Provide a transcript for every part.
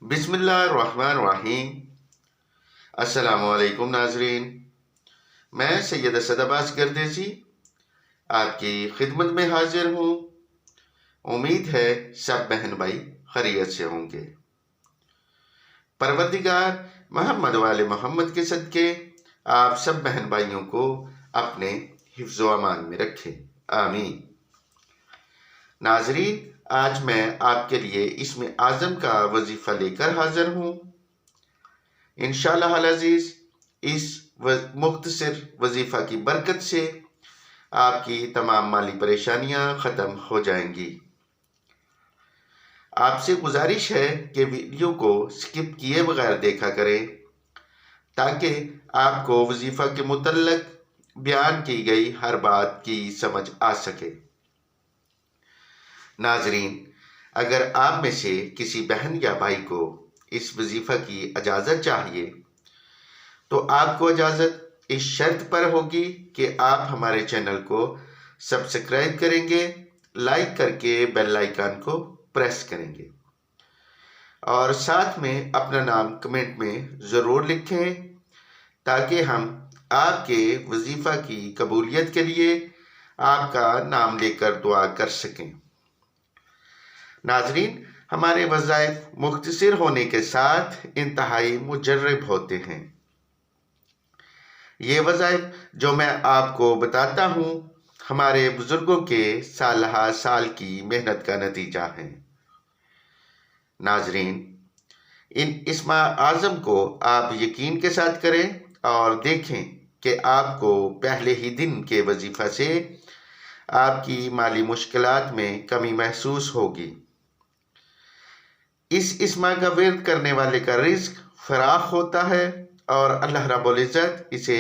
بسم اللہ الرحمن الرحیم۔ السلام علیکم ناظرین، میں سید اسد عباس گردیسی آپ کی خدمت میں حاضر ہوں۔ امید ہے سب بہن بھائی خیریت سے ہوں گے۔ پروردگار محمد وال محمد کے صدقے آپ سب بہن بھائیوں کو اپنے حفظ و امان میں رکھے، آمین۔ ناظرین، آج میں آپ کے لیے اسم اعظم کا وظیفہ لے کر حاضر ہوں۔ انشاءاللہ العزیز اس مختصر وظیفہ کی برکت سے آپ کی تمام مالی پریشانیاں ختم ہو جائیں گی۔ آپ سے گزارش ہے کہ ویڈیو کو سکپ کیے بغیر دیکھا کریں تاکہ آپ کو وظیفہ کے متعلق بیان کی گئی ہر بات کی سمجھ آ سکے۔ ناظرین، اگر آپ میں سے کسی بہن یا بھائی کو اس وظیفہ کی اجازت چاہیے تو آپ کو اجازت اس شرط پر ہوگی کہ آپ ہمارے چینل کو سبسکرائب کریں گے، لائک کر کے بیل آئیکن کو پریس کریں گے اور ساتھ میں اپنا نام کمنٹ میں ضرور لکھیں تاکہ ہم آپ کے وظیفہ کی قبولیت کے لیے آپ کا نام لے کر دعا کر سکیں۔ ناظرین، ہمارے وظائف مختصر ہونے کے ساتھ انتہائی مجرب ہوتے ہیں۔ یہ وظائف جو میں آپ کو بتاتا ہوں ہمارے بزرگوں کے سالہ سال کی محنت کا نتیجہ ہے۔ ناظرین، ان اسم اعظم کو آپ یقین کے ساتھ کریں اور دیکھیں کہ آپ کو پہلے ہی دن کے وظیفہ سے آپ کی مالی مشکلات میں کمی محسوس ہوگی۔ اس اسم کا ورد کرنے والے کا رزق فراخ ہوتا ہے اور اللہ رب العزت اسے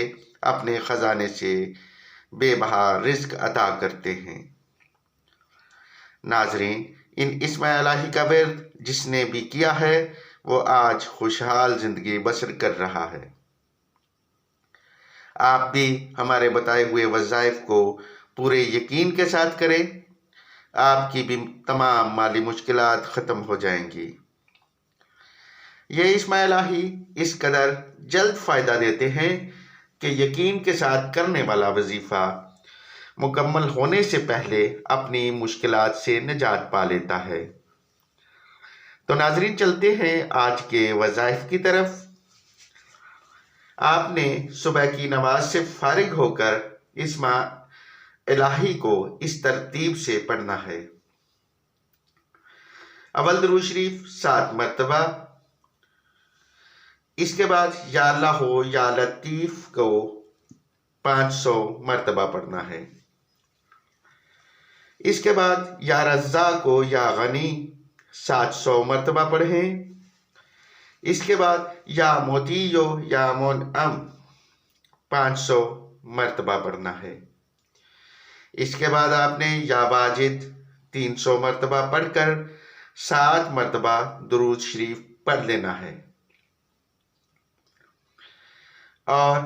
اپنے خزانے سے بے بہا رزق عطا کرتے ہیں۔ ناظرین، ان اسم الہی کا ورد جس نے بھی کیا ہے وہ آج خوشحال زندگی بسر کر رہا ہے۔ آپ بھی ہمارے بتائے ہوئے وظائف کو پورے یقین کے ساتھ کریں، آپ کی بھی تمام مالی مشکلات ختم ہو جائیں گی۔ یہ اسم الہی اس قدر جلد فائدہ دیتے ہیں کہ یقین کے ساتھ کرنے والا وظیفہ مکمل ہونے سے پہلے اپنی مشکلات سے نجات پا لیتا ہے۔ تو ناظرین، چلتے ہیں آج کے وظائف کی طرف۔ آپ نے صبح کی نماز سے فارغ ہو کر اسم الہی کو اس ترتیب سے پڑھنا ہے۔ اول درود شریف 7 مرتبہ، اس کے بعد یا اللہ ہو یا لطیف کو 500 مرتبہ پڑھنا ہے۔ اس کے بعد یا رزاق کو یا غنی 700 مرتبہ پڑھیں۔ اس کے بعد یا موتیو یا منعم 500 مرتبہ پڑھنا ہے۔ اس کے بعد آپ نے یا واجد 300 مرتبہ پڑھ کر 7 مرتبہ درود شریف پڑھ لینا ہے اور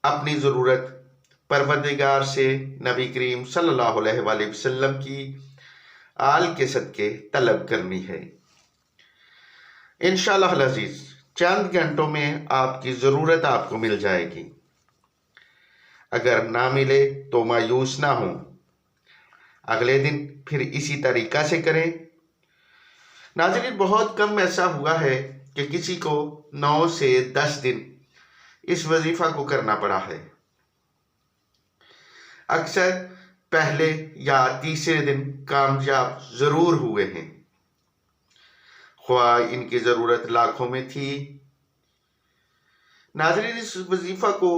اپنی ضرورت پروردگار سے نبی کریم صلی اللہ علیہ وآلہ وسلم کی آل کے صدقے طلب کرنی ہے۔ انشاءاللہ العزیز چند گھنٹوں میں آپ کی ضرورت آپ کو مل جائے گی۔ اگر نہ ملے تو مایوس نہ ہوں، اگلے دن پھر اسی طریقہ سے کریں۔ ناظرین، بہت کم ایسا ہوا ہے کہ کسی کو 9 سے 10 دن اس وظیفہ کو کرنا پڑا ہے۔ اکثر پہلے یا تیسرے دن کامیاب ضرور ہوئے ہیں، خواہ ان کی ضرورت لاکھوں میں تھی۔ ناظرین، اس وظیفہ کو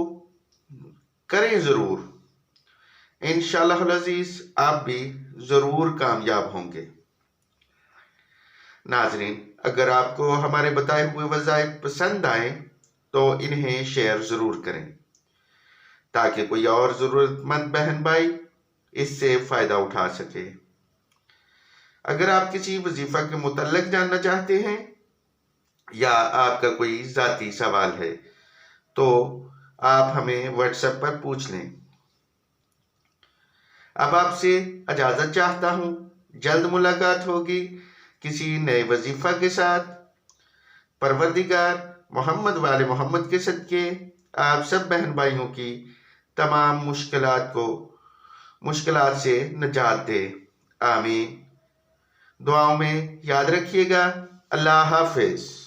کریں ضرور، انشاءاللہ العزیز آپ بھی ضرور کامیاب ہوں گے۔ ناظرین، اگر آپ کو ہمارے بتائے ہوئے وظائف پسند آئیں تو انہیں شیئر ضرور کریں تاکہ کوئی اور ضرورت مند بہن بھائی اس سے فائدہ اٹھا سکے۔ اگر آپ کسی وظیفہ کے متعلق جاننا چاہتے ہیں یا آپ کا کوئی ذاتی سوال ہے تو آپ ہمیں واٹس ایپ پر پوچھ لیں۔ اب آپ سے اجازت چاہتا ہوں، جلد ملاقات ہوگی کسی نئے وظیفہ کے ساتھ۔ پروردگار محمد والے محمد کے صدقے آپ سب بہن بھائیوں کی تمام مشکلات سے نجات دے، آمین۔ دعاؤں میں یاد رکھیے گا۔ اللہ حافظ۔